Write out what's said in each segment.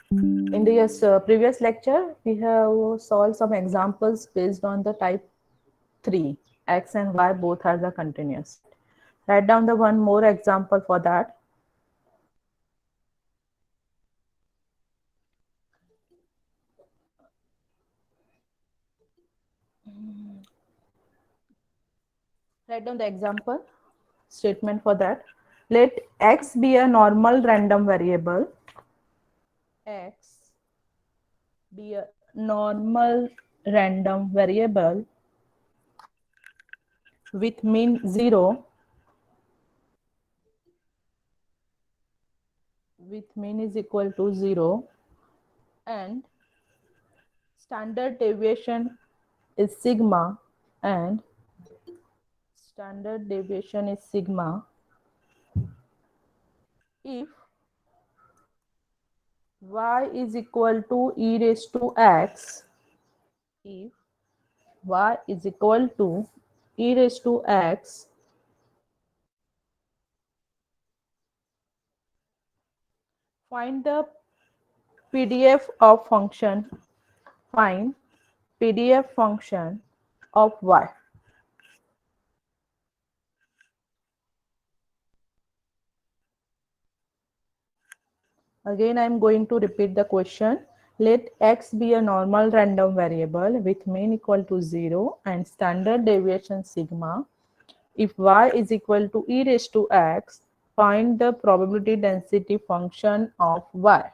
In the previous lecture, we have solved some examples based on the type 3. X and Y both are the continuous. Write down the one more example for that. Write down the example statement for that. Let X be a normal random variable. X be a normal random variable with mean 0, with mean is equal to 0, and standard deviation is sigma, and standard deviation is sigma if y is equal to e raised to x, if y is equal to e raised to x, find the PDF of function, find PDF function of y. Again, I am going to repeat the question. Let x be a normal random variable with mean equal to 0 and standard deviation sigma. If y is equal to e raised to x, find the probability density function of y.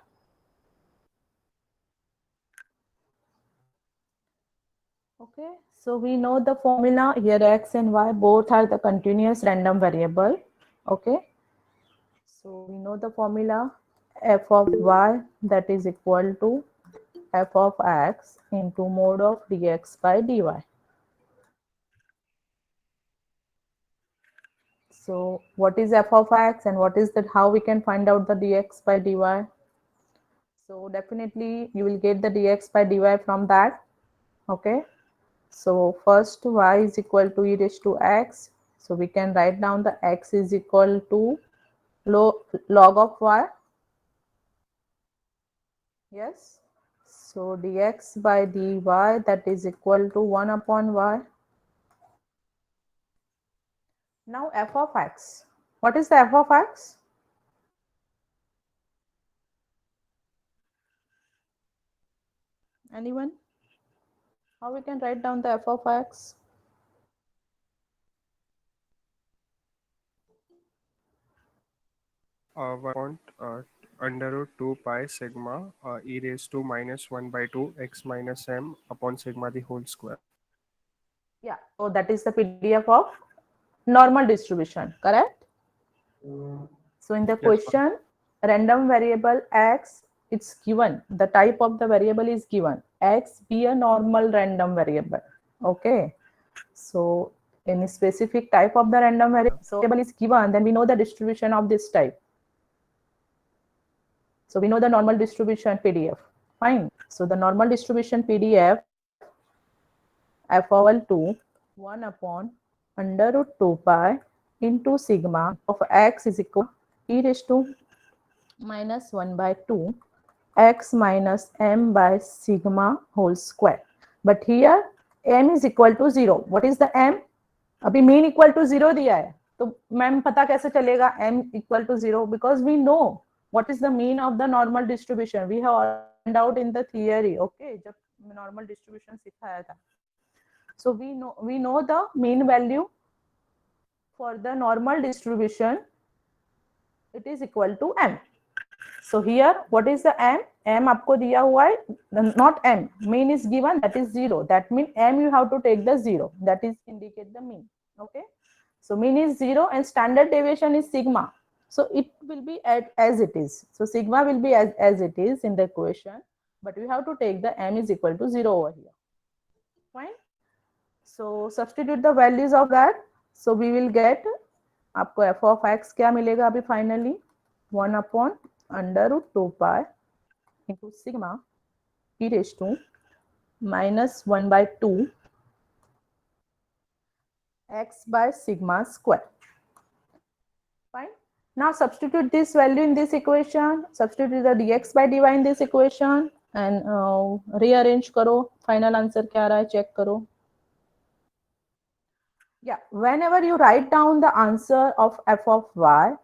Okay, so we know the formula here. X and y both are the continuous random variable. Okay, so we know the formula f of y, that is equal to f of x into mode of dx by dy. So what is f of x and what is that, how we can find out the dx by dy? So definitely you will get the dx by dy from that. Okay, so first y is equal to e raised to x, so we can write down the x is equal to log of y. Yes, so dx by dy, that is equal to 1 upon y. Now f of x, what is the f of x? Anyone? How we can write down the f of x? Upon under root 2 pi sigma e raised to minus 1 by 2 x minus m upon sigma the whole square. Yeah, so that is the PDF of normal distribution, correct? So in the Yes, ma'am. question, random variable x, it's given. The type of the variable is given. X be a normal random variable. Okay. So any specific type of the random variable, so variable is given, then we know the distribution of this type. So we know the normal distribution PDF. Fine. So the normal distribution PDF f equal to 1 upon under root 2 pi into sigma of x is equal to e raised to minus 1 by 2 x minus m by sigma whole square. But here m is equal to 0. What is the m? अभी mean equal to 0 दिया है, तो ma'am पता कैसे चलेगा m equal to 0? Because we know what is the mean of the normal distribution. We have found out in the theory. Okay, जब normal distribution सिखाया था. So we know the mean value for the normal distribution. It is equal to m. So here, what is the m? M आपको दिया हुआ है, not m. Mean is given, that is 0. That means m you have to take the 0. That is indicate the mean. Okay. So mean is 0 and standard deviation is sigma. So it will be as it is. So sigma will be as it is in the equation. But we have to take the m is equal to 0 over here. Fine. So substitute the values of that. So we will get, आपको f of x क्या मिलेगा अभी finally? 1 upon under root 2 pi into sigma e raised to minus 1 by 2 x by sigma square. Fine. Now substitute this value in this equation, substitute the dx by dy in this equation and rearrange करो. Final answer क्या आ रहा है check करो. Yeah, whenever you write down the answer of f of y,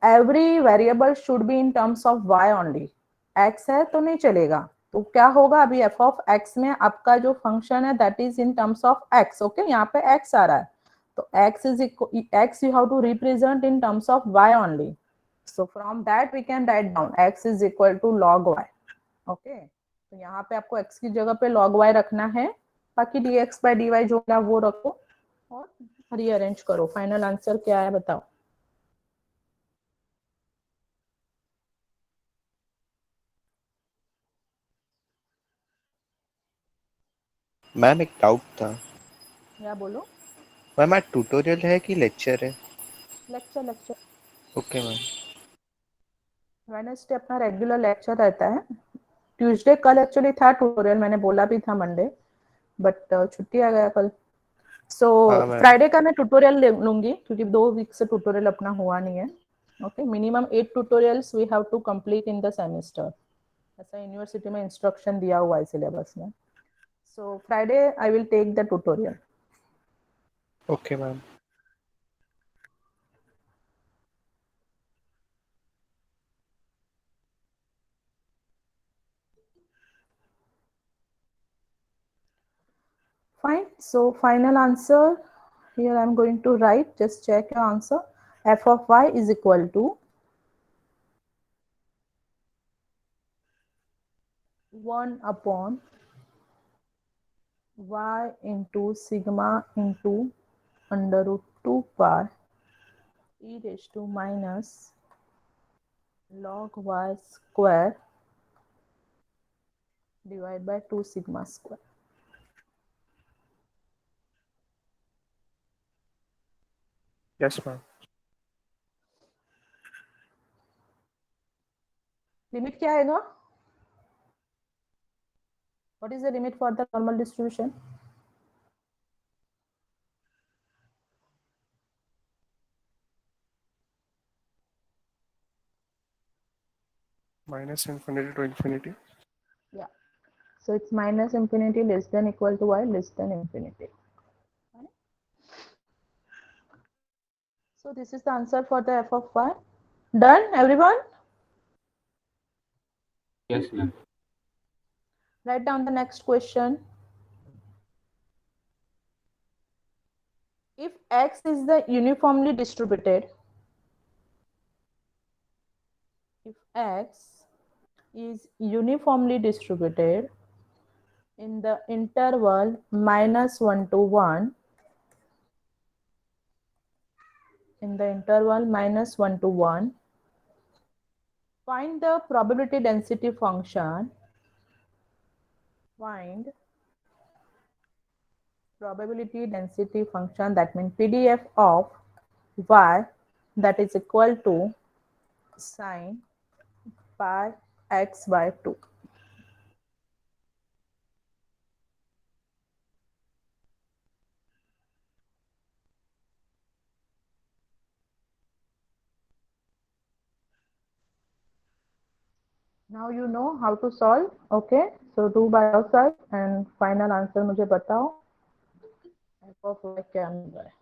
every variable should be in terms of y only. x है तो नहीं चलेगा. तो क्या होगा अभी f of x में आपका जो फंक्शन है that is in terms of x. Okay यहाँ पे x आ रहा है तो x is equal x you have to represent in terms of y only. So from that we can write down x is equal to log y. Okay तो यहाँ पे आपको x की जगह पे log y रखना है. बाकी dx by dy जो है वो रखो और रीअरेंज करो. फाइनल आंसर क्या है बताओ. मैम एक डाउट था. या बोलो. मैम आज ट्यूटोरियल है कि लेक्चर है? Lecture lecture. Okay ma'am. Wednesday अपना रेगुलर लेक्चर रहता है. ट्यूसडे कल एक्चुअली था ट्यूटोरियल, मैंने बोला भी था मंडे बट छुट्टी आ गया कल. सो हाँ मैम. फ्राइडे का मैं ट्यूटोरियल लूंगी क्योंकि 2 वीक से ट्यूटोरियल अपना हुआ नहीं है. Okay minimum 8 tutorials we have to complete in the semester. ऐसा यूनिवर्सिटी में इंस्ट्रक्शन दिया हुआ है सिलेबस में. So Friday I will take the tutorial. Okay ma'am. Fine. So final answer here I'm going to write. Just check your answer. F of y is equal to 1 upon y into sigma into under root 2 pi e raised to minus log y square divided by 2 sigma square. Yes, ma'am. Limit क्या आएगा? What is the limit for the normal distribution? Minus infinity to infinity. Yeah. So it's minus infinity less than equal to y less than infinity. So this is the answer for the f of y. Done, everyone? Yes, ma'am. Write down the next question. If x is the uniformly distributed, if x is uniformly distributed in the interval -1 to 1, in the interval -1 to 1, find the probability density function. Find probability density function, that means PDF of y, that is equal to sine pi x by 2. Now you know how to solve. Okay, so do by yourself and final answer मुझे बताओ f of y क्या मिल रहा है.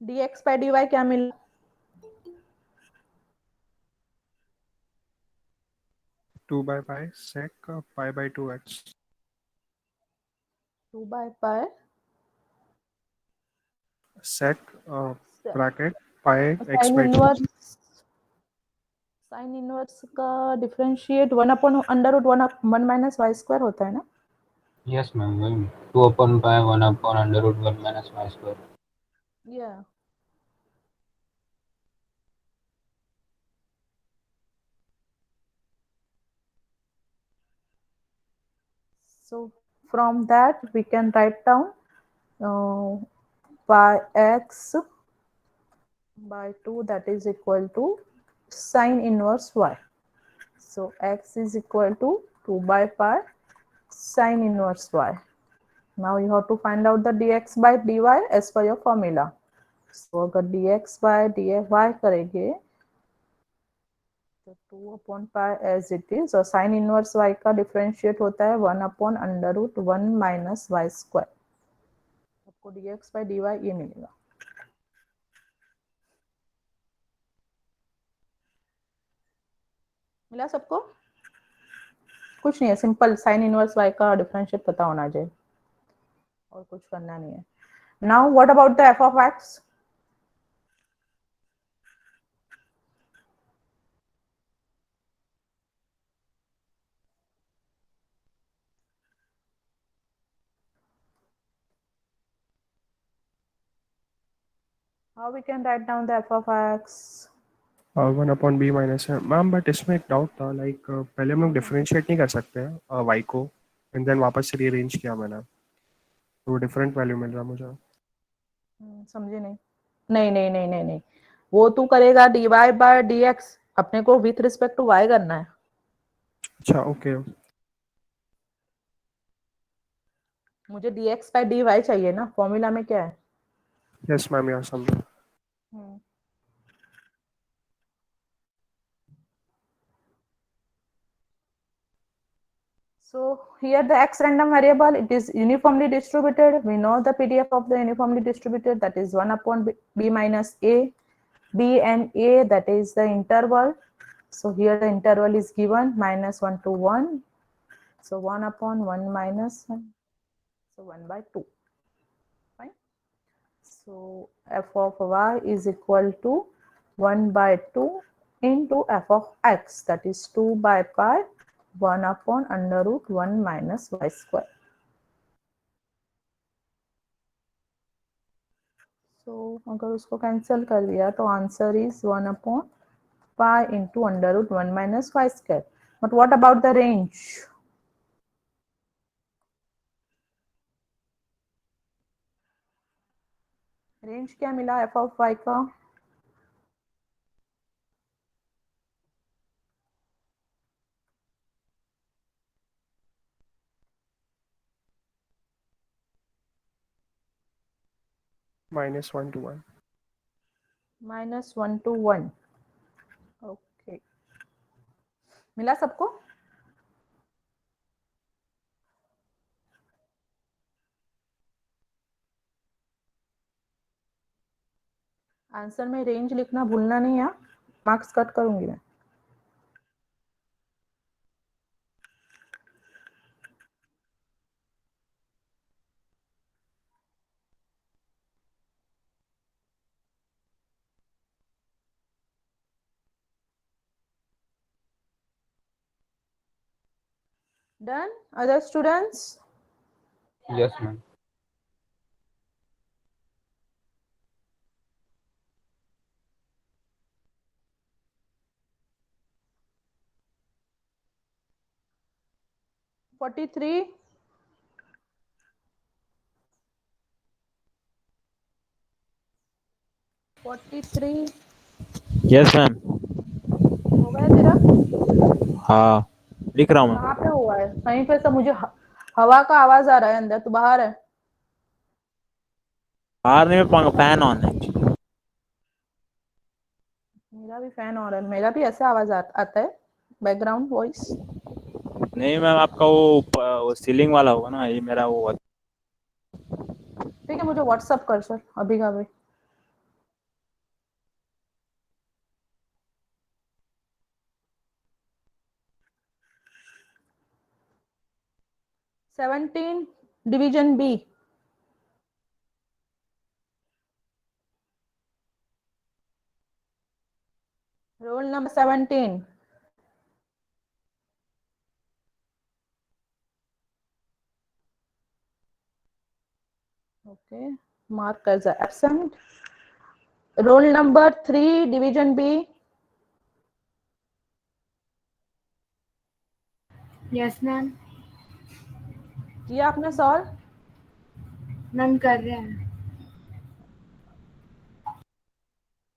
dx by dy क्या मिला? 2 by pi sec pi by 2x 2 by pi sec bracket pi x sine by 2. Inverse, sine inverse का differentiate 1/√1 minus y square होता है ना? यस मैम, वही 2/pi 1/√1 minus y square. या so from that we can write down pi x by 2 that is equal to sine inverse y. So x is equal to 2 by pi sine inverse y. Now you have to find out the dx by dy as per your formula. So अगर dx by dy करेंगे तो 2/pi as it is, और sign inverse y का differentiate होता है 1/√1 minus y square. आपको dx by dy ये मिलेगा. मिला सबको? कुछ नहीं है, सिंपल साइन इनवर्स y का डिफरेंशिएट पता होना चाहिए और कुछ करना नहीं है. Now what about the f of x? How we can write down the f of x? 1 upon b minus m. Ma'am but इसमें एक डाउट था, लाइक पहले हम लोग डिफरेंशिएट नहीं कर सकते हैं y को, एंड देन वापस से रीअरेंज किया मैंने, तो डिफरेंट वैल्यू मिल रहा मुझे. समझे नहीं? नहीं नहीं नहीं नहीं नहीं, वो तू करेगा dy by dx, अपने को विथ रिस्पेक्ट टू y करना है. अच्छा ओके. मुझे dx by dy चाहिए ना, फॉर्मूला में क्या है? यस मैम, यहाँ समझा. So here the x random variable, it is uniformly distributed. We know the PDF of the uniformly distributed, that is 1 upon b minus a. B and a, that is the interval. So here the interval is given -1 to 1. So 1 upon 1 minus 1. So 1 by 2. Fine. So f of y is equal to 1 by 2 into f of x, that is 2 by pi 1 upon √1 minus y square. So अगर उसको cancel कर दिया तो answer is 1 upon pi into √1 minus y square. But what about the range? Range क्या मिला f of y का? -1 to 1. -1 to 1. Okay, मिला सबको? आंसर में रेंज लिखना भूलना नहीं है, मार्क्स कट करूंगी मैं. Done? Other students? Yes ma'am. -43. Yes ma'am. हो गया तेरा? हाँ, लिख रहा हूँ मैम. कहाँ पे हुआ है? कहीं पे तो मुझे हवा का आवाज आ रहा है अंदर. तू बाहर है? बाहर नहीं, में फैन ऑन है. मेरा भी फैन ऑन है, मेरा भी ऐसा आवाज आता है, बैकग्राउंड वॉइस. नहीं मैम, आपका वो सीलिंग वाला होगा ना, ये मेरा वो. ठीक है, मुझे व्हाट्सअप कर सर अभी का अभी. 17 division B. Roll number 17. Okay, mark as a absent. Roll number 3 division B. Yes ma'am किया आपने सॉल्व? मैम कर रहे हैं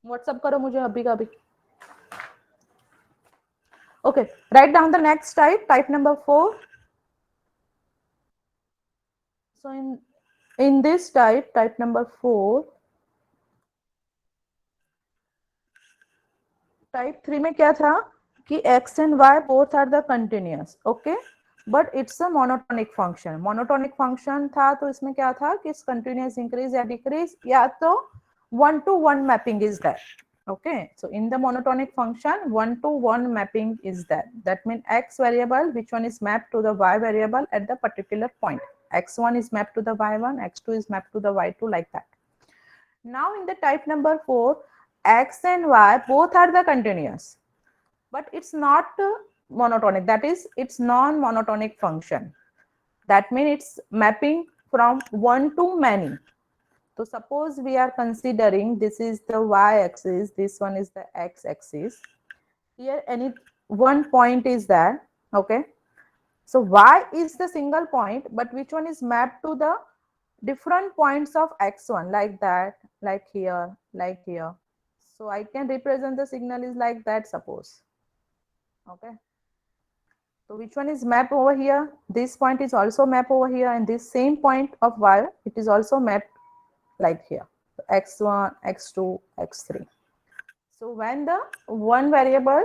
व्हाट्सअप करो मुझे अभी का अभी. Okay, write down the next type number 4. So in this type number 4, type 3 में क्या था कि x and y both are the continuous, okay, but it's a monotonic function. monotonic function था तो इसमें क्या था कि continuous increase या decrease या तो 1 to 1 mapping is there. Okay, so in the monotonic function 1 to 1 mapping is there. That means x variable, which one is mapped to the y variable at the particular point. x1 is mapped to the y1, x2 is mapped to the y2, like that. Now in the type number 4, x and y both are the continuous, but it's not monotonic. That is, it's non-monotonic function. That means it's mapping from one to many. So suppose we are considering this is the y-axis, this one is the x-axis. Here any one point is there, okay. So y is the single point, but which one is mapped to the different points of x1, like that, like here, like here. So I can represent the signal is like that, suppose. Okay. So which one is mapped over here? This point is also mapped over here, and this same point of y, it is also mapped like here. So x1, x2, x3. So when the one variable,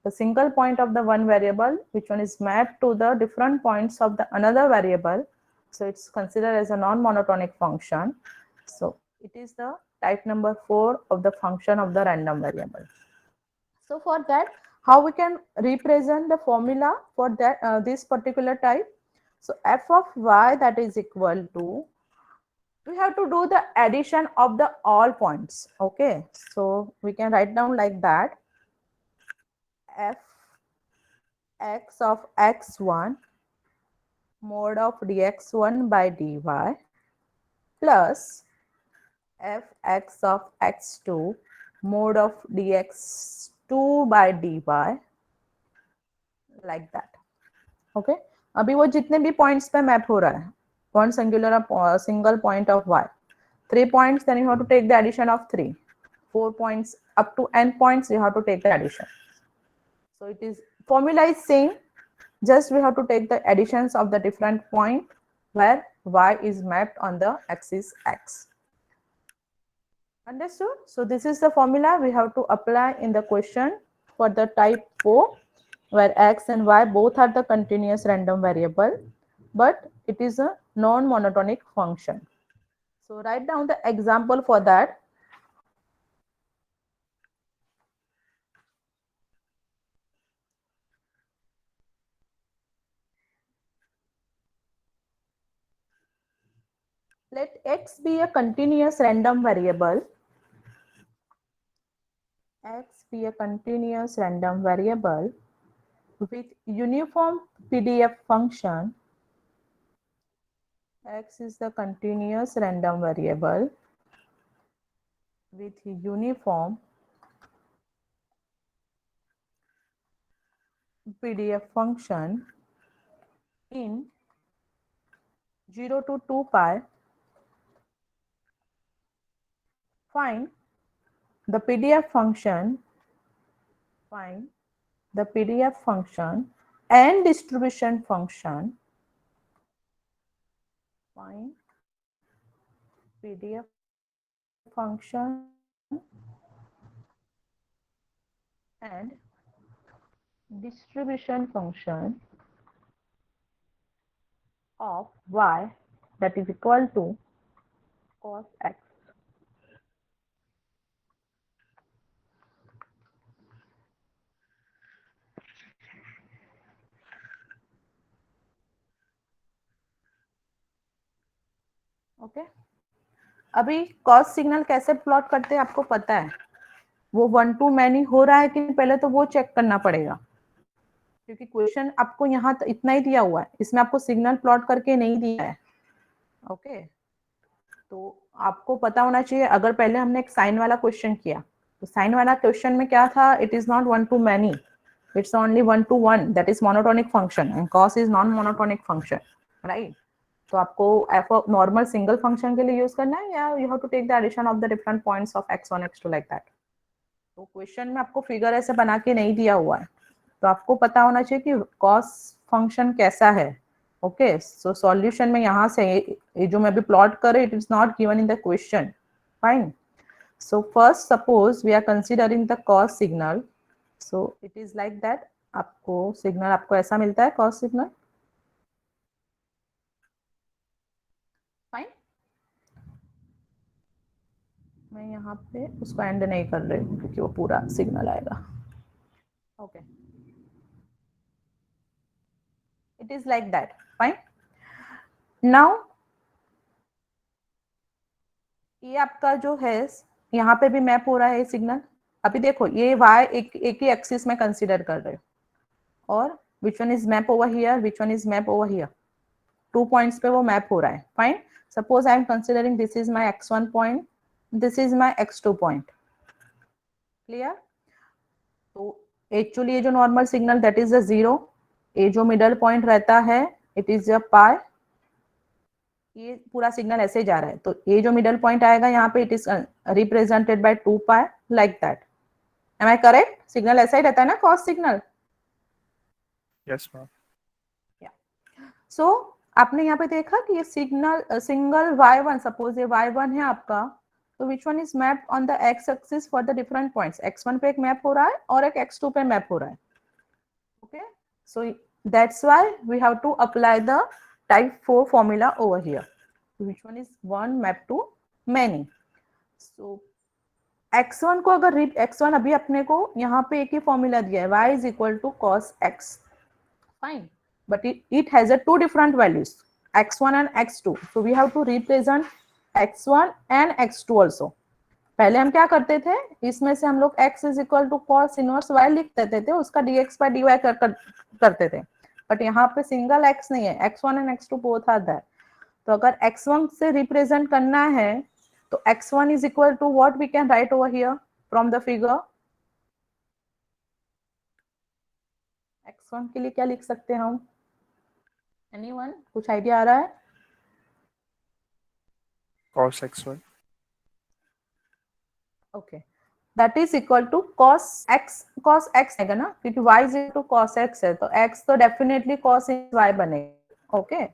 the single point of the one variable, which one is mapped to the different points of the another variable, so it's considered as a non-monotonic function. So it is the type number 4 of the function of the random variable. So for that, how we can represent the formula for that this particular type? So f of y, that is equal to, we have to do the addition of the all points. Okay, so we can write down like that: f x of x1 mod of dx1 by dy plus f x of x2 mod of dx2 by dy, like that. Okay, अभी वो जितने भी points पे map हो रहा है, one single point of y, 3 points, then you have to take the addition of 3, 4 points, up to n points you have to take the addition. So it is, formula is same, just we have to take the additions of the different point where y is mapped on the axis x. Understood? So this is the formula we have to apply in the question for the type 4, where x and y both are the continuous random variable, but it is a non-monotonic function. So write down the example for that. Let x be a continuous random variable. X be a continuous random variable with uniform PDF function. X is the continuous random variable with uniform PDF function in 0 to 2 pi. Find the PDF function, find the PDF function and distribution function, find PDF function and distribution function of y, that is equal to cos x. Okay अभी cos signal कैसे plot करते हैं आपको पता है, वो 1 to many हो रहा है कि पहले तो वो चेक करना पड़ेगा, क्योंकि क्वेश्चन आपको यहाँ इतना ही दिया हुआ है, इसमें आपको सिग्नल प्लॉट करके नहीं दिया है। ओके तो आपको पता होना चाहिए, अगर पहले हमने एक साइन वाला क्वेश्चन किया तो साइन वाला क्वेश्चन में क्या था, it is not 1 to many, it's only 1 to 1, that is monotonic function and cos is non monotonic function, right? तो आपको f of normal single function के लिए यूज करना है, या you have to take the addition of the different points of x1 x2 like that। तो question में आपको फिगर ऐसे बना के नहीं दिया हुआ है, तो आपको पता होना चाहिए कि cos फंक्शन कैसा है। ओके सो सॉल्यूशन में यहाँ से ये जो मैं अभी प्लॉट कर रही, it is not given in the question, fine. So first suppose we are considering the cos signal, so it is like that, आपको सिग्नल आपको ऐसा मिलता है cos सिग्नल, फाइन। मैं यहाँ पे उसको एंड नहीं कर रही हूँ क्योंकि वो पूरा सिग्नल आएगा। Okay it is like that, fine. Now ये आपका जो है यहाँ पे भी मैप हो रहा है सिग्नल। अभी देखो ये y एक ही एक्सिस में कंसीडर कर रहे हो, और which one is map over here, which one is map over here, 2 points पे वो मैप हो रहा है, fine. Suppose I am considering this is my x1 point, this is my x2 point, clear. तो एक्चुअली ये जो normal signal that is a 0, ये जो मिडल पॉइंट रहता है इट इज अ पाई, ये पूरा सिग्नल ऐसे जा रहा है, तो ये जो मिडल पॉइंट आएगा यहाँ पे it is represented by 2 pi like that. Am I correct? Signal ऐसा ही रहता है ना cos signal? Yes ma'am. So आपने यहाँ पे देखा कि ये सिग्नल सिंगल y1, सपोज ये y1 है आपका, तो which one is map on the x axis for the different points, x1 पे एक मैप हो रहा है और एक x2 पे मैप हो रहा है। Okay so that's why we have to apply the type 4 formula over here, which one is one map to many। so x1 को अगर x1 अभी अपने को यहाँ पे एक ही फॉर्मूला दिया है, y is equal to cos x, fine, but it has a two different values, x1 and x2, so we have to represent x1 and x2 also। पहले हम क्या करते थे, इसमें से हम लोग x is equal to cos inverse y लिख देते थे, उसका dx by dy करते थे, बट यहाँ पे सिंगल x नहीं है, x1 and x2 both are there. तो अगर x1 से रिप्रेजेंट करना है तो x1 is equal to what we can write over here from the figure, x1 के लिए क्या लिख सकते हैं हम, एनीवन कुछ आइडिया आ रहा है? cos x1, okay that is equal to cos x आएगा ना, क्योंकि y is equal to cos x है, तो x तो डेफिनेटली cos y बनेगा। Okay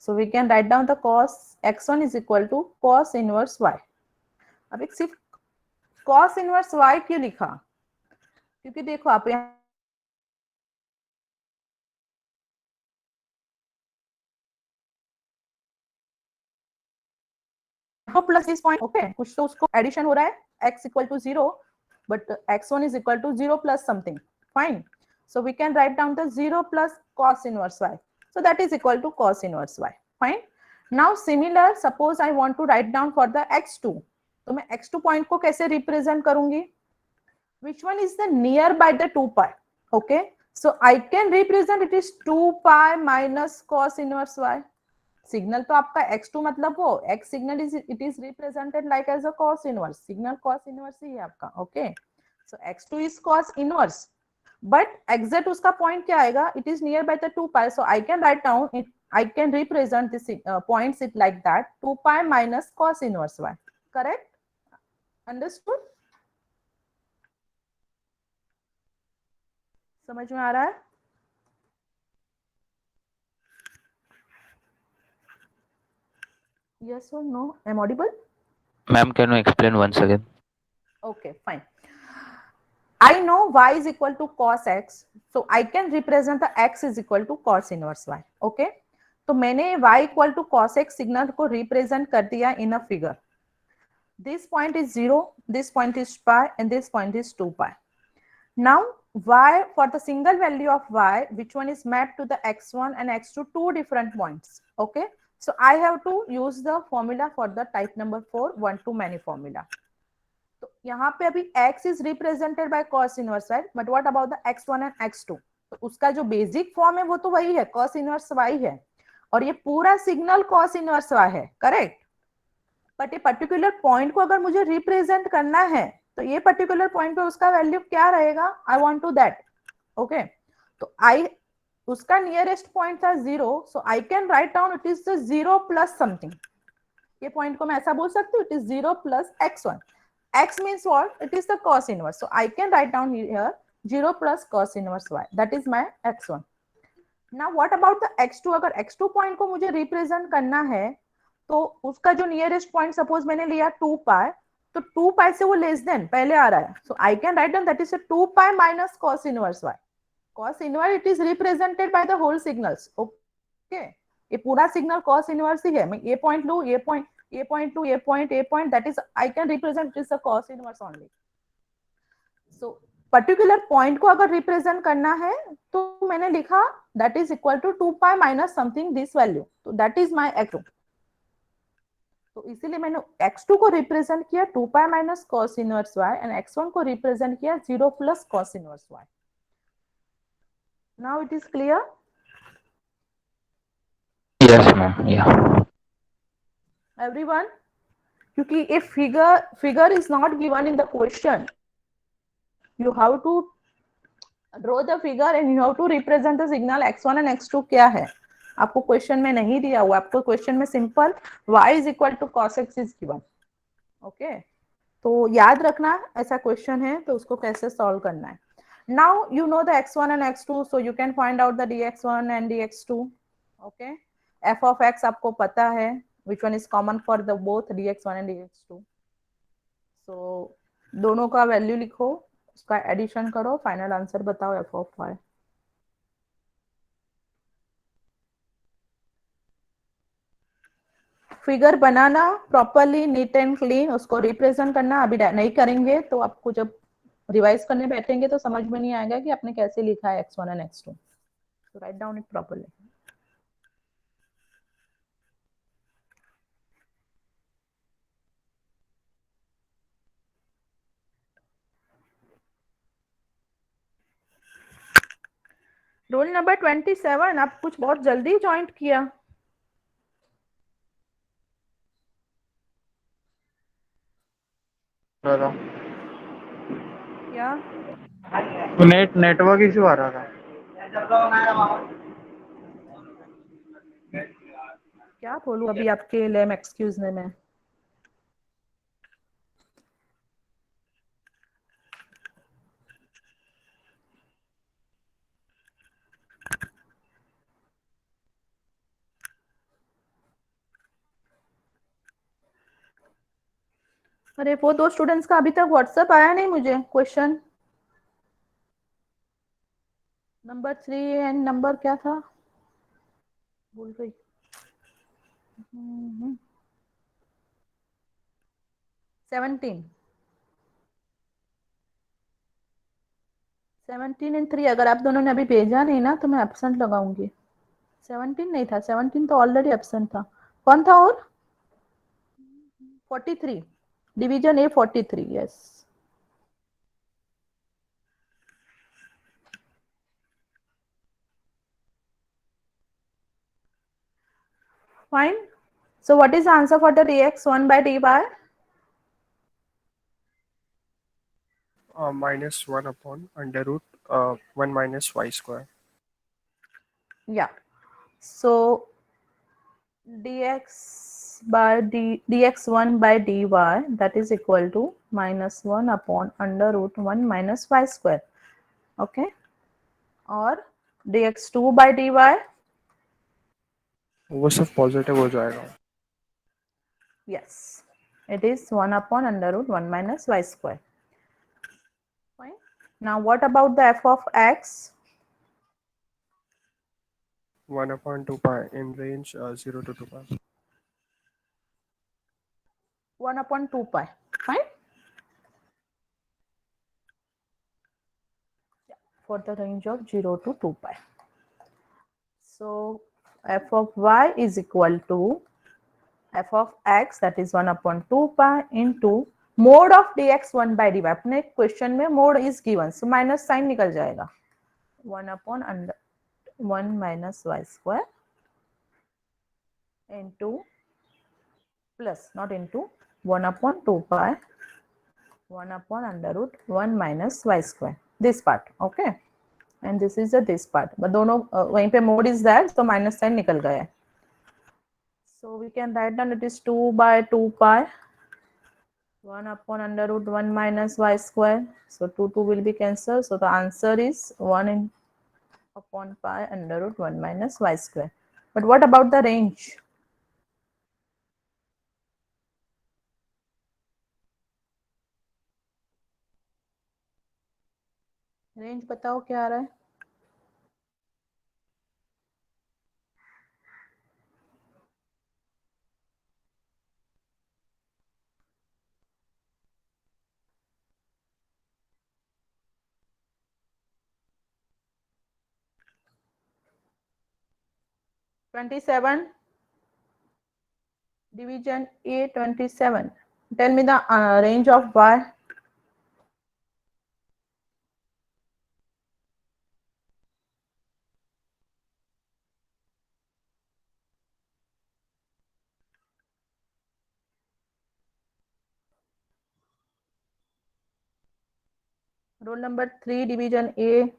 so we can write down the cos x1 is equal to cos inverse y। अब एक सिर्फ cos इनवर्स y क्यों लिखा, क्योंकि देखो आप यहाँ प्लस इस पॉइंट, ओके कुछ तो उसको एडिशन हो रहा है, x equal to 0 but x1 is equal to 0 plus something, fine, so we can write down the 0 plus cos inverse y, so that is equal to cos inverse y, fine। now similar suppose I want to write down for the x2, तो मैं x2 point को कैसे represent करूंगी, which one is the nearby the 2 pi, okay so I can represent it is 2 pi minus cos inverse y। Signal तो आपका x2 मतलब वो x signal is it is represented like as a cos inverse, signal cos inverse ही है आपका। Okay so x2 is cos inverse, but exact उसका point क्या आएगा, it is near by the 2 पाई, so I can write down it, I can represent this points it like that 2 pi minus cos inverse y, correct, understood, समझ में आ रहा है? Yes or no? I'm audible? Ma'am, can you explain once again? Okay, fine. I know y is equal to cos x, so I can represent the x is equal to cos inverse y. Okay? तो मैंने y equal to cos x signal को represent कर दिया in a figure. This point is 0, this point is pi, and this point is 2 pi. Now y for the single value of y, which one is mapped to the x1 and x2, two different points. Okay, So I have to use the formula for the type number 4 one to many formula. तो यहाँ पे अभी x is represented by cos inverse y, but what about the x1 and x2? तो उसका जो basic form है वो तो वही है, cos inverse y है, और ये पूरा सिग्नल cos inverse y है, करेक्ट. बट ये पर्टिकुलर पॉइंट को अगर मुझे रिप्रेजेंट करना है तो ये पर्टिकुलर पॉइंट पे उसका वैल्यू क्या रहेगा, I want to that. Okay, तो आई उसका नियरेस्ट पॉइंट था 0, so I can write down it is the 0 plus something. ये पॉइंट को मैं ऐसा बोल सकती हूँ, it is 0 plus x1. x means what? It is the cos inverse. So I can write down here 0 plus cos inverse y. That is my x1. Now what about the x2? अगर x2 point को मुझे represent करना है तो उसका जो nearest point suppose मैंने लिया 2 पाई, तो 2 पाई से वो लेस देन पहले आ रहा है, so I can write down that is 2 pi minus cos inverse y. cos inverse it is represented by the whole signals. Okay, ये पूरा सिग्नल cos इनवर्स ही है. मैं ये पॉइंट लूं, ये पॉइंट, ये पॉइंट टू ये point, that is I can represent it is the cos inverse only. So particular point को अगर रिप्रेजेंट करना है तो मैंने लिखा that is equal to 2 pi minus something this value, तो दैट इज माय x2. तो इसीलिए मैंने x2 को रिप्रेजेंट किया 2 पाई minus cos inverse y and x1 को रिप्रेजेंट किया 0 plus cos inverse y. Now it is clear? Yes, ma'am. Yeah. Everyone? क्योंकि if figure is not given in the question, you have to draw the figure and you have to represent the signal x1 and x2 क्या है. आपको question में नहीं दिया हुआ, आपको question में simple y is equal to cos x is given. Okay, तो याद रखना ऐसा क्वेश्चन है तो उसको कैसे सॉल्व करना है. Now you know the x1 and x2, so you can find out the dx1 and dx2. Okay, f of x आपको पता है, which one is common for the both dx1 and dx2. so दोनों का value लिखो, उसका addition करो, final answer बताओ f of y. Figure banana properly, neat and clean, उसको रिप्रेजेंट करना. अभी नहीं करेंगे तो आपको जब रिवाइज करने बैठेंगे तो समझ में नहीं आएगा कि आपने कैसे लिखा है x1 and x2. so write down it properly. Roll number 27, आप कुछ बहुत जल्दी ज्वाइन किया. क्या नेटवर्क इशू आ रहा था. क्या बोलूं अभी आपके लिए, एक्सक्यूज में मैं. अरे वो 2 स्टूडेंट्स का अभी तक व्हाट्सएप आया नहीं मुझे क्वेश्चन. नंबर 3 एंड नंबर क्या था, भूल गई. 17 एंड 3 अगर आप दोनों ने अभी भेजा नहीं ना तो मैं एब्सेंट लगाऊंगी. 17 नहीं था, 17 तो ऑलरेडी एब्सेंट था. कौन था और 43, division A 43. Yes, fine. So what is the answer for the dx1 by dy? minus 1 upon under root 1 minus y square. Yeah. So dx1 by dy, that is equal to minus 1 upon under root 1 minus y square. Okay. और dx2 by dy, वो सब positive हो जाएगा. yes, it is 1 upon under root 1 minus y square. Fine. Now what about the f of x? 1 upon 2 pi in range 0 to 2 pi. 1 upon 2 pi. Fine. For the range of 0 to 2 pi. So f of y is equal to f of x, that is 1 upon 2 pi into mode of dx 1 by dy. अपने question में mod is given, so minus sign निकल जाएगा, 1 upon under 1 minus y square into plus, not into, 1 upon 2 pi 1 upon under root 1 minus y square, this part, okay, and this is this part, but दोनों वहीं पे mode is that, so minus sign निकल गया है. So we can write down it is 2 by 2 pi 1 upon under root 1 minus y square, so 2 will be cancelled, so the answer is 1 upon pi under root 1 minus y square. But what about the range? Range बताओ क्या आ रहा है? $27 division A 27. Tell me the range of y. Roll number 3 division A.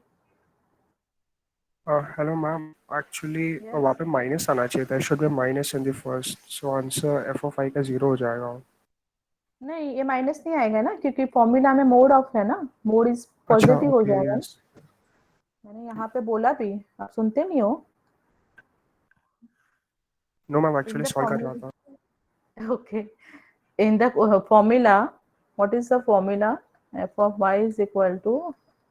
Hello ma'am, actually Yes. वहाँ पे minus आना चाहिए था, should be minus in the first, so answer F of I का 0 हो जाएगा. नहीं, ये माइनस नहीं आएगा ना, क्योंकि फॉर्मूला में मोड ऑफ है ना, मोड इज अच्छा, पॉजिटिव हो ओके, जाएगा ना. यस. मैंने यहाँ पे बोला भी, आप सुनते नहीं हो. No ma'am, in actually the solve कर रहा था. okay, in the formula, what is the formula? F of y is equal to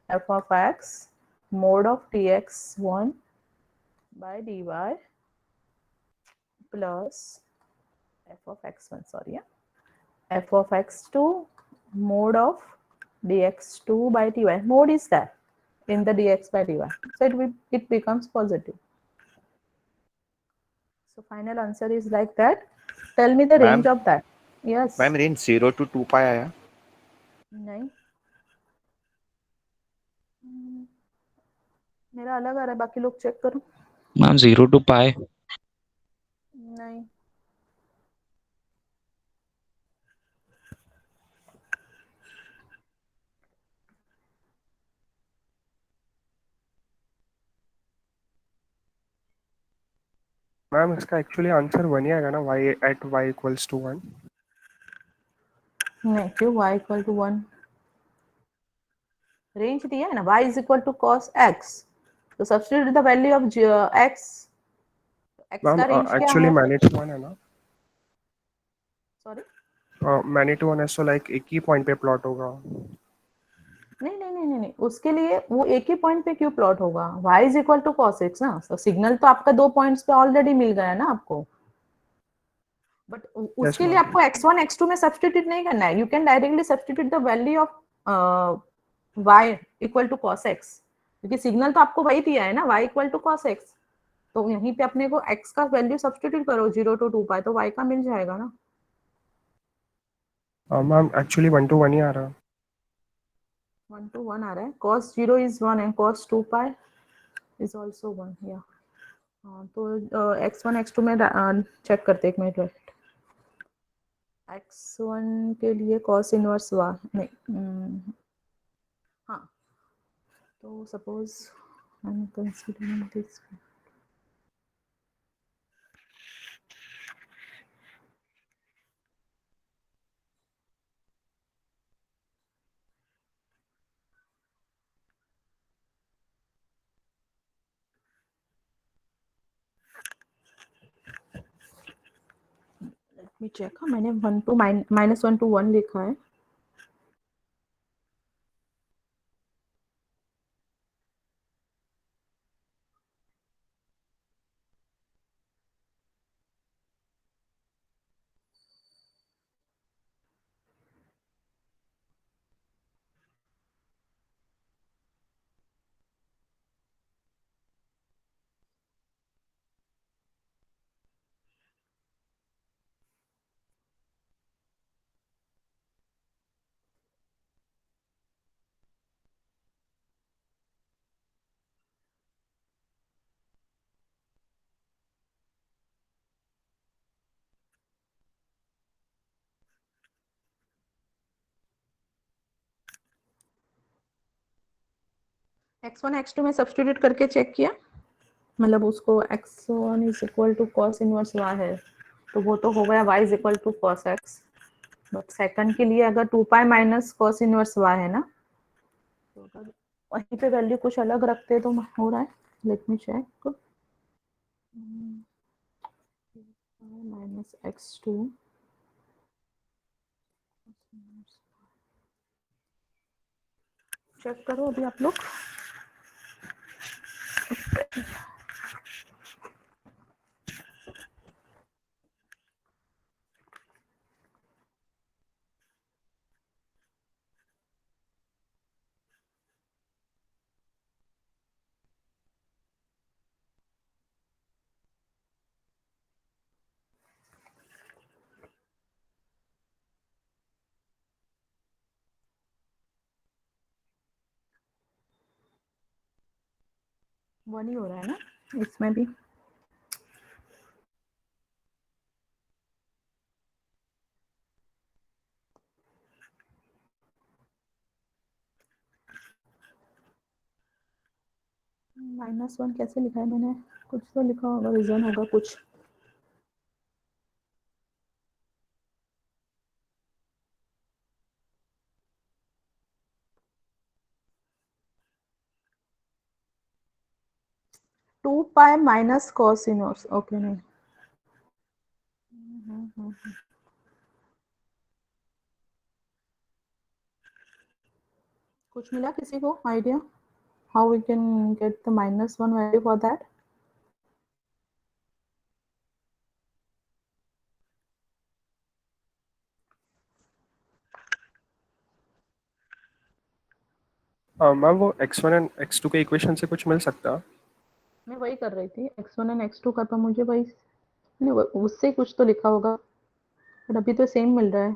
f of x mod of dx1 by dy plus f of x1, sorry, yeah, f of x2 mod of dx2 by dy. Mode is that in the dx by dy, so it becomes positive. So final answer is like that. Tell me the range Ma'am, of that. Yes. Ma'am range 0 to 2 pi आया. नहीं, मेरा अलग आ रहा है, बाकी लोग check करो. Ma'am, 0 to pi. नहीं, मैम इसका एक्चुअली आंसर 1 ही आएगा ना, y at y equals to 1. नहीं, क्यों y इक्वल टू 1? रेंज दिया है ना, y is equal to cos x, तो substitute the value of x. x ma'am का रेंज क्या एक्चुअली है? मैग्नीट्यूड 1 है ना, सॉरी, मैग्नीट्यूड 1 है, सो लाइक एक ही पॉइंट पे प्लॉट होगा. नहीं नहीं नहीं नहीं नहीं, उसके लिए वो एक ही पॉइंट पे क्यों प्लॉट होगा? y is equal to cos x ना, तो सिग्नल तो आपका दो पॉइंट्स पे ऑलरेडी मिल गया है ना आपको, बट यस उसके लिए मैम. आपको x1 x2 में सब्स्टिट्यूट नहीं करना है. You can directly substitute the value of y equal to cos x, क्योंकि सिग्नल तो आपको वही दिया है ना, y equal to cos x, तो यहीं पे अपने को x का वैल्यू सब्स्टिट्यूट करो 0 to 2 पाई, तो y का मिल जाएगा ना. मैम एक्चुअली 1 to 1 ही आ रहा. 1 to 1 आ रहा है, cos 0 is 1 and cos 2 pi is also 1, या हाँ, तो x1 x2 में चेक करते, एक मिनट. x1 के लिए cos इनवर्स नहीं, हाँ, तो suppose I am considering this. Let me check, मैंने 1 to -1 to 1 लिखा है. x1 x2 में सब्स्टिट्यूट करके चेक किया, मतलब उसको x1 is equal to cos inverse y है तो वो तो हो गया y is equal to cos x, but second के लिए अगर 2 पाई माइनस cos इनवर्स y है ना, तो अगर वहीं पे वैल्यू कुछ अलग रखते तो हो रहा है, let me check, minus x2 check करो अभी आप लोग। वन ही हो रहा है ना इसमें भी, -1 कैसे लिखा है मैंने, कुछ तो लिखा होगा, रीजन होगा कुछ। Two pi minus cos inverse, okay नहीं, कुछ मिला किसी को idea how we can get the -1 value for that? Ma'am वो x1 एंड x2 के इक्वेशन से कुछ मिल सकता? मैं वही कर रही थी, x1 एंड x2 का, तो मुझे वही नहीं, उससे कुछ तो लिखा होगा, बट अभी तो सेम मिल रहा है।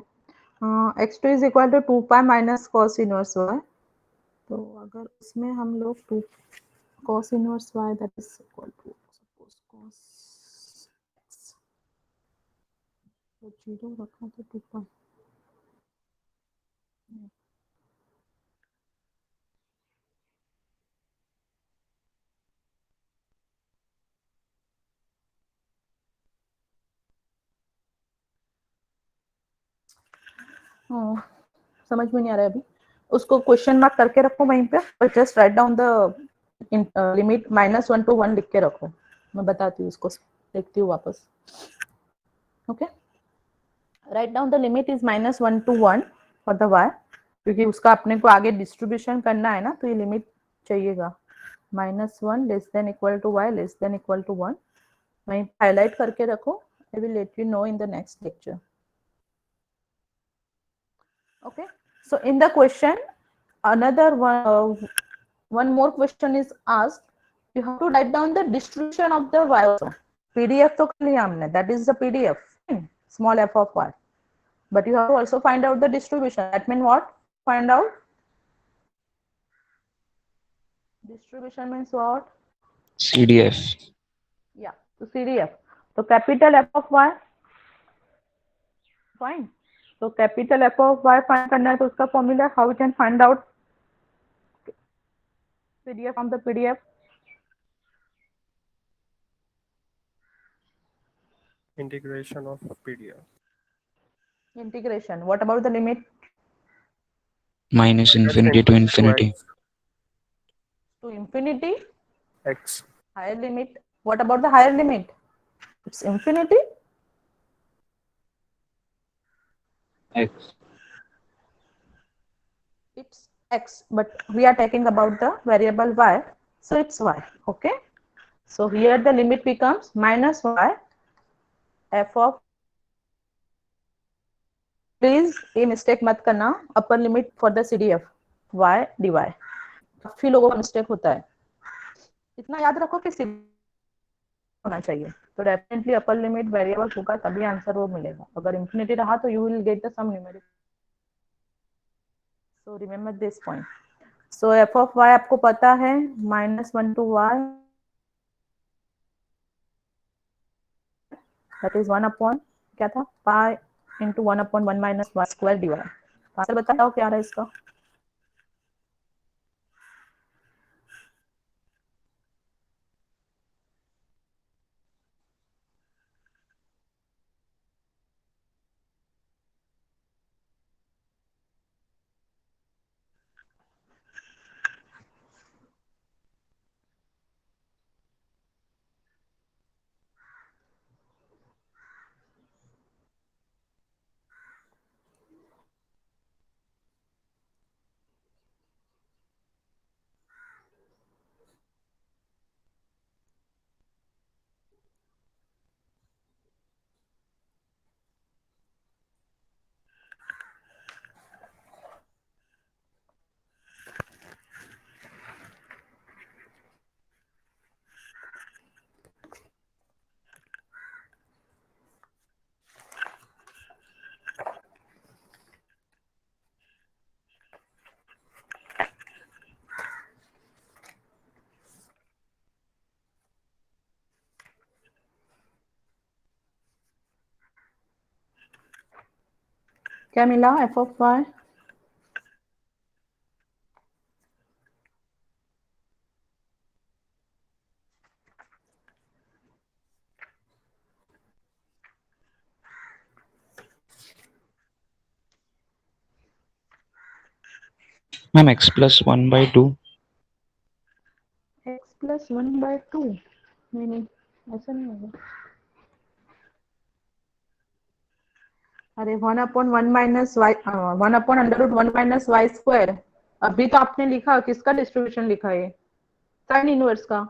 x2 is equal to 2 pi minus cos inverse y, तो अगर उसमें हम लोग 2 cos inverse y that is equal to suppose cos x, तो 0 रखा तो 2 पाई, समझ में नहीं आ रहा है अभी, उसको क्वेश्चन मार्क करके रखो वहीं पे, और just right down the limit -1 to 1 लिख के रखो, मैं बताती हूँ उसको, देखती हूँ वापस। Okay, right down the limit is -1 to 1 for the y, क्योंकि उसका अपने को आगे डिस्ट्रीब्यूशन करना है ना, तो ये लिमिट चाहिएगा, -1 less than equal to y less than equal to 1, वहीं हाईलाइट करके रखो, I will let you know in the next lecture. Okay, so in the question, another one more question is asked, you have to write down the distribution of the y also, pdf तो कर लिया हमने, that is the pdf, small f of y, but you have to also find out the distribution, that means what, find out distribution means what, CDF. yeah, so cdf, so capital F of y, fine, so capital F of y find करना है, तो उसका formula how we can find out pdf from the pdf, integration of PDF, integration, what about the limit Minus infinity to infinity. to infinity, x, higher limit, what about the higher limit, it's infinity, X. it's x, but we are talking about the variable y, so it's y. Okay, so here the limit becomes -y f of, please ये mistake मत करना, upper limit for the CDF y dy, काफी लोगों का mistake होता है, इतना याद रखो कि होना चाहिए, तो डेफिनेटली अपर लिमिट वेरिएबल होगा तभी आंसर वो मिलेगा, अगर इंफिनिटी रहा तो you will get the some numeric, so remember this point. So f of y आपको पता है -1 to y, that is 1 upon क्या था, pi into 1 upon 1 minus y square dy, answer बताओ क्या आ रहा है इसका, क्या मिला f of y? Ma'am x plus 1/2. X plus 1/2? नहीं, ऐसा नहीं होगा। अरे 1/1 माइनस वाई, 1/√1 - y²। अभी तो आपने लिखा, किसका डिस्ट्रीब्यूशन लिखा है? साइन इनवर्स का।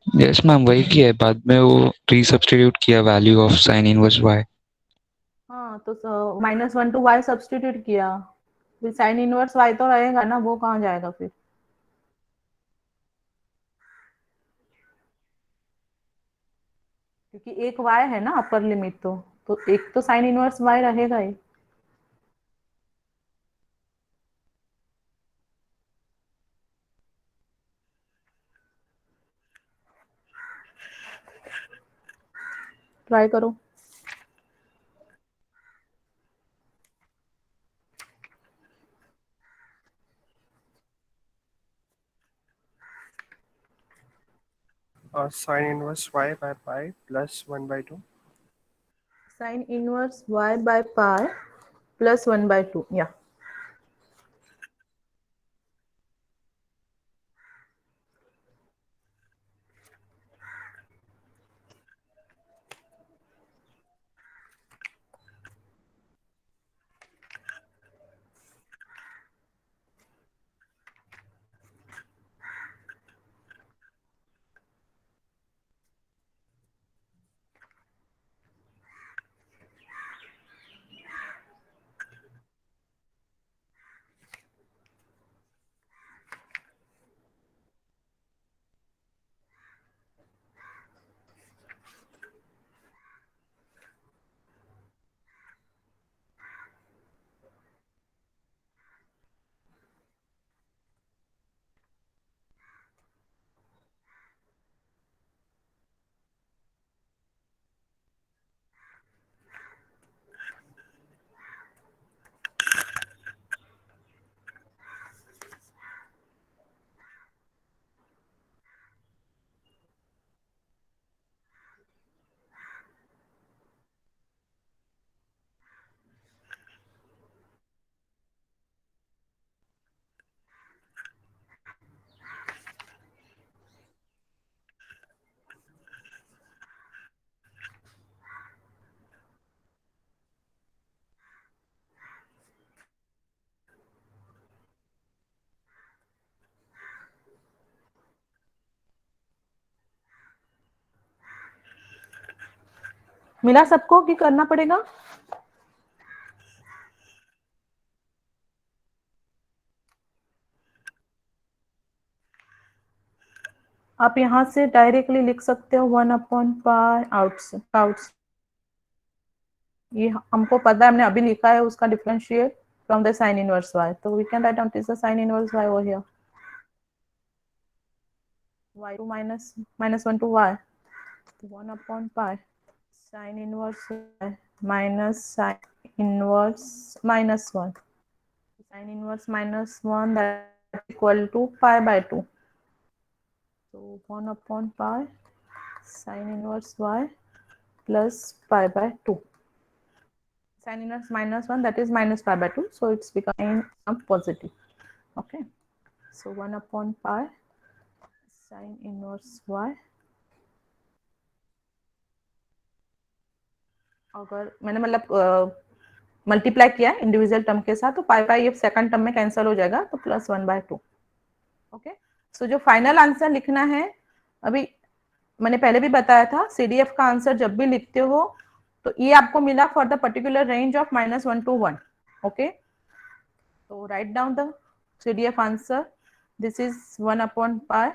यस मैम, वही किया है, बाद में वो रीसब्स्टिट्यूट किया value of sine inverse y. हाँ तो -1 to y सब्सटीट्यूट किया, फिर साइन इनवर्स y तो रहेगा ना, वो कहाँ जाएगा फिर? क्योंकि एक y है ना अपर लिमिट, तो एक तो साइन इनवर्स y रहेगा ही। ट्राई करो। Sign inverse y by pi plus 1/2. Sign inverse y by pi plus 1/2, या मिला सबको कि करना पड़ेगा? आप यहाँ से डायरेक्टली लिख सकते हो 1/pi आउट्स। ये हमको पता है, हमने अभी लिखा है उसका differentiate from the sine inverse y, तो we can write down this the sine inverse y over here, y2 -1 to y, 1/pi sin inverse y minus sin inverse -1, sin inverse -1 that equal to pi/2, so 1/pi sin inverse y plus pi/2, sin inverse -1 that is minus pi/2, so it's becoming positive. Okay, so 1/pi sin inverse y, अगर मैंने मतलब multiply किया individual term के साथ, तो पाई ये second term में cancel हो जाएगा, तो +1/2। ओके, सो जो फाइनल आंसर लिखना है, अभी मैंने पहले भी बताया था, सीडीएफ का आंसर जब भी लिखते हो तो ये आपको मिला for the particular range of -1 to 1। Okay, तो write down the CDF answer, this is 1/pi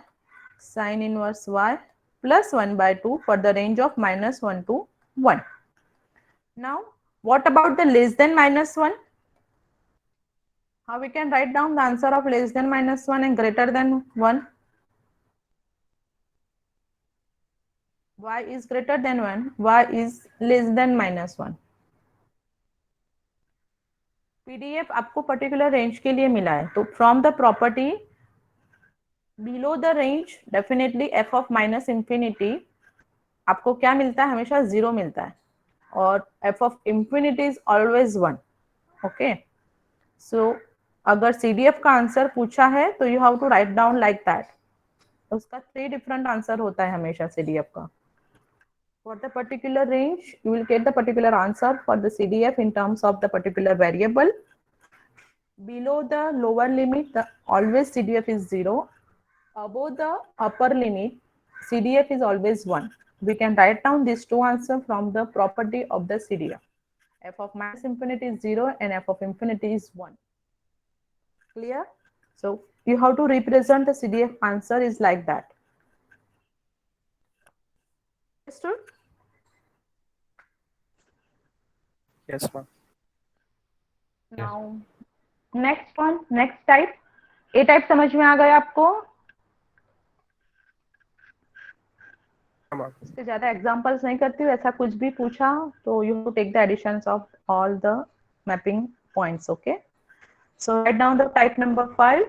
sin inverse y plus 1/2 for the range of -1 to 1. Now, what about the less than -1? How we can write down the answer of less than -1 and greater than 1? y is greater than 1, y is less than -1. PDF आपको particular range के लिए मिला है, तो from the property below the range definitely F of minus infinity आपको क्या मिलता है, हमेशा 0 मिलता है, और F of infinity is always 1. Okay, so अगर सीडीएफ का आंसर पूछा है तो you have to write down like that. उसका 3 डिफरेंट आंसर होता है हमेशा सीडीएफ का. For the particular range, you will get the particular answer for the CDF in terms of the particular variable. Below the lower limit, the always CDF is 0. Above the upper limit, CDF is always 1. We can write down these two answers from the property of the CDF. F of minus infinity is 0 and F of infinity is 1. Clear? So you have to represent the CDF answer is like that. Understood? Yes, ma'am. Now, next one, next type. A type समझ में आ गया आपको? हाँ, ma'am. इसके ज्यादा examples नहीं करती हूँ. ऐसा कुछ भी पूछा तो you have to take the additions of all the mapping points. Okay. So write down the type number 5.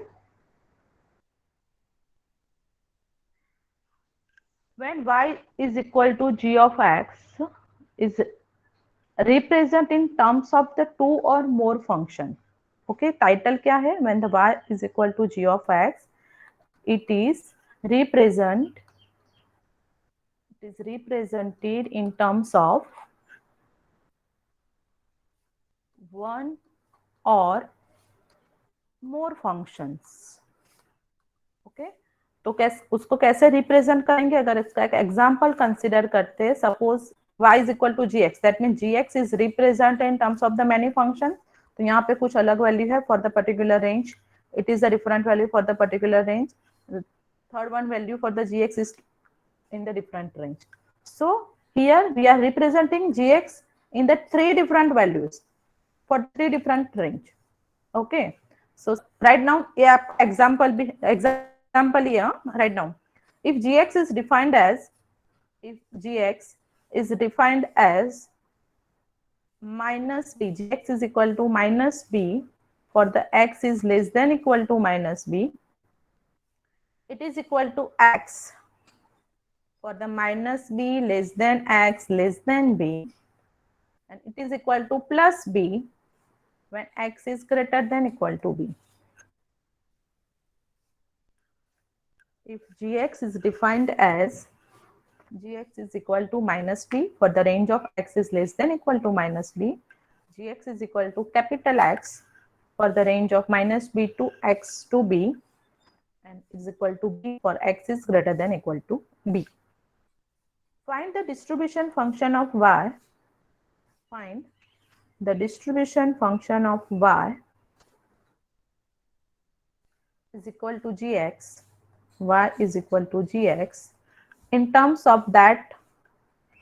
When y is equal to g of x is represent in terms of the 2 or more function. Okay, title क्या है? When the y is equal to g of x, it is represented in terms of 1 or more functions. Okay, तो उसको कैसे represent करेंगे? अगर इसका एक example consider करते हैं, suppose y is equal to gx, that means gx is represented in terms of the many function. तो यहाँ पे कुछ अलग वैल्यू है for the particular range, it is a different value for the particular range. The third one value for the gx is in the different range. So here we are representing gx in the 3 different values for 3 different range. Okay, so right now ये example here, write down. If gx is defined as minus b, gx is equal to minus b for the x is less than equal to minus b, it is equal to x for the minus b less than x less than b, and it is equal to plus b when x is greater than equal to b. If gx is defined as gx is equal to minus b for the range of x is less than equal to minus b, gx is equal to capital X for the range of minus b to x to b, and is equal to b for x is greater than equal to b. Find the distribution function of y. Find the distribution function of y is equal to gx. Y is equal to gx in terms of x.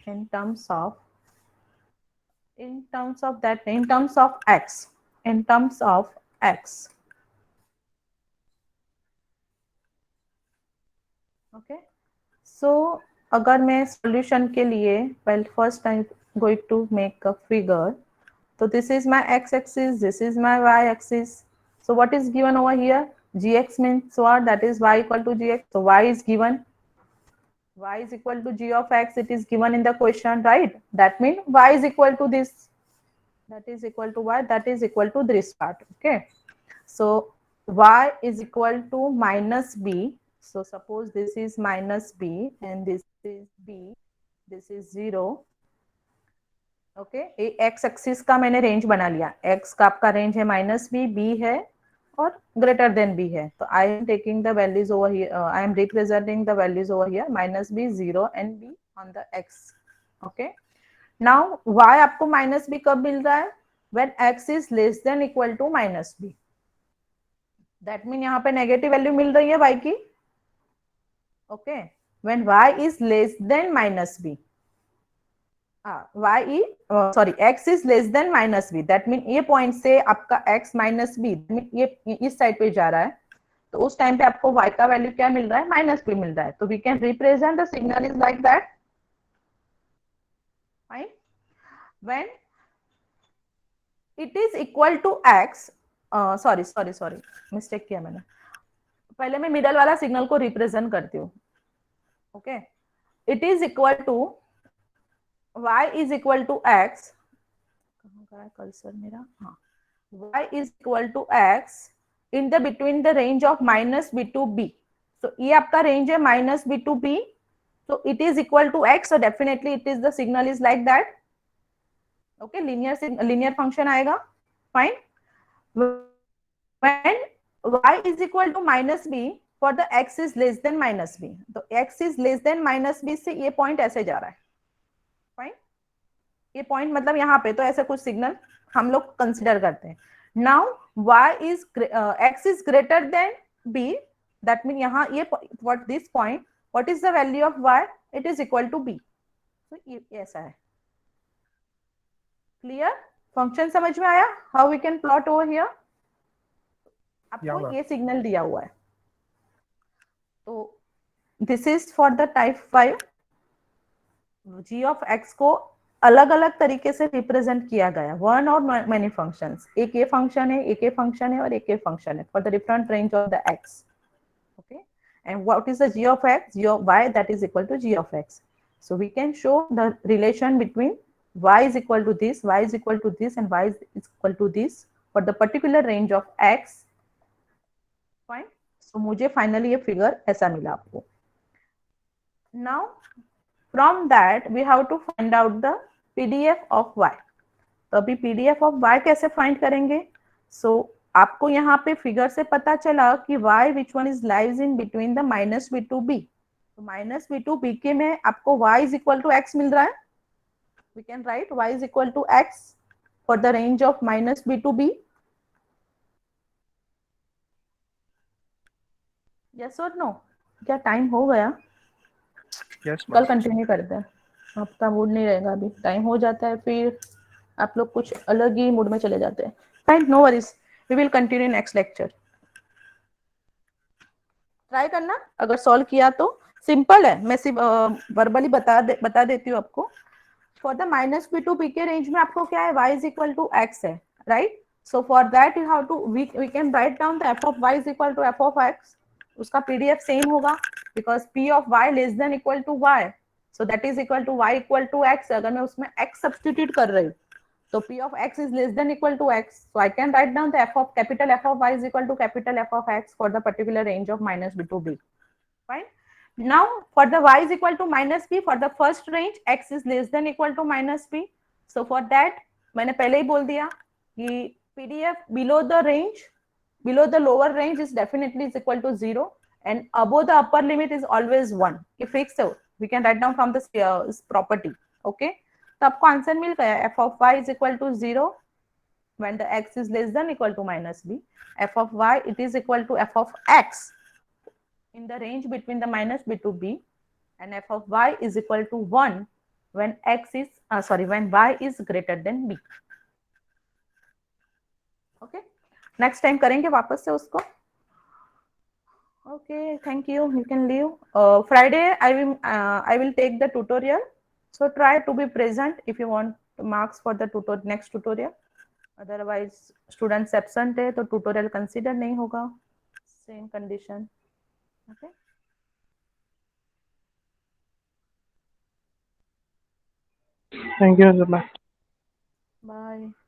In terms of x. Okay. So अगर मैं solution के लिए first I'm going to make a figure. So this is my x-axis, this is my y-axis. So what is given over here? Gx means what? That is y equal to gx. So y is given. Y is equal to g of x. It is given in the question, right? That means y is equal to this. That is equal to y. That is equal to this part. Okay. So y is equal to minus b. So suppose this is minus b and this is b. This is 0. Okay. x axis का मैंने range बना लिया. x का आपका range है minus B, b है और greater than b है. तो I am taking the values over here. I am representing the values over here. Minus b, 0 and b on the x. Okay. Now y आपको minus b कब मिल रहा है? When x is less than equal to minus b. That means यहाँ पे negative value मिल रही है y की. Okay. When y is less than minus b. x is less than minus b. That means ये point से आपका x minus b ये इस साइड पे जा रहा है, तो उस टाइम पे आपको y का वैल्यू क्या मिल रहा है? माइनस b मिल रहा है. तो we can represent the signal is like that. Fine. When it is equal to x, sorry, mistake किया मैंने. पहले मैं मिडल वाला सिग्नल को रिप्रेजेंट करती हूँ. Okay, it is equal to y is equal to x. कहाँ गया कर्सर मेरा? हाँ, y is equal to x in the between the range of minus b to b. So ये आपका रेंज है minus b to b. So it is equal to x. So definitely it is the signal is like that. Okay, linear function आएगा. Fine. When y is equal to minus b for the x is less than minus b. तो x is less than minus b से ये point ऐसे जा रहा है. Fine. ये point मतलब यहाँ पे तो ऐसा कुछ सिग्नल हम लोग कंसिडर करते हैं. Now y is x is greater than b, that mean यहाँ ये what this point, what is the value of y? It is equal to b. तो ये ऐसा है. क्लियर? फंक्शन समझ में आया? How we can plot over here? आपको ये सिग्नल दिया हुआ है. तो this is for the type 5. g of x को अलग अलग तरीके से रिप्रेजेंट किया गया. वन और मेनी फंक्शंस. एक ये फंक्शन है, एक ये फंक्शन है और एक ये फंक्शन है for the different range of the x. Okay, and what is the g of x? g of y that is equal to g of x. So we can show the relation between y is equal to this, y is equal to this, and y is equal to this for the particular range of x. Fine. So मुझे finally ये figure ऐसा मिला आपको. Now from that we have to find out the PDF of y. तो अभी PDF of y कैसे find करेंगे? So आपको यहाँ पे फिगर से पता चला कि y which one is lies in between the minus b to b. तो minus b to b के में आपको y is equal to x मिल रहा है. We can write y is equal to x for the range of minus b to b. Yes or no? क्या time हो गया? Yes, कल ma'am. कंटिन्यू करते हैं. आपका मूड नहीं रहेगा अभी. टाइम हो जाता है फिर आप लोग कुछ अलग ही मूड में चले जाते हैं. Fine, no worries. We will continue next lecture. Try करना. अगर सॉल्व किया तो सिंपल है. मैं सिर्फ वर्बली बता देती हूँ आपको. For the minus b to b के रेंज में आपको क्या है? y is equal to x है, right? So for that you have to we can write down the f of y is equal to f of x. उसका PDF same होगा because p of y less than equal to y. So that is equal to y equal to x. अगर मैं उसमें x substitute कर रही हूँ तो p of x is less than equal to x. So I can write down the capital F of y is equal to capital F of x for the particular range of minus b to b. Fine. Now for the y is equal to minus b, for the first range x is less than equal to minus b. So for that मैंने पहले ही बोल दिया कि PDF below the range, below the lower range is definitely is equal to 0 and above the upper limit is always 1. ये fixed है. We can write down from this property. Okay. तो आपको answer मिल गया. f of y is equal to 0 when the x is less than equal to minus b. f of y it is equal to f of x in the range between the minus b to b, and f of y is equal to 1 when x is when y is greater than b. Okay, next time करेंगे वापस से उसको. Okay, thank you. You can leave. Friday I will take the tutorial. So try to be present if you want marks for the next tutorial. Otherwise, students absent है तो tutorial consider नहीं होगा. Same condition. Okay. Thank you, Azuma. Bye.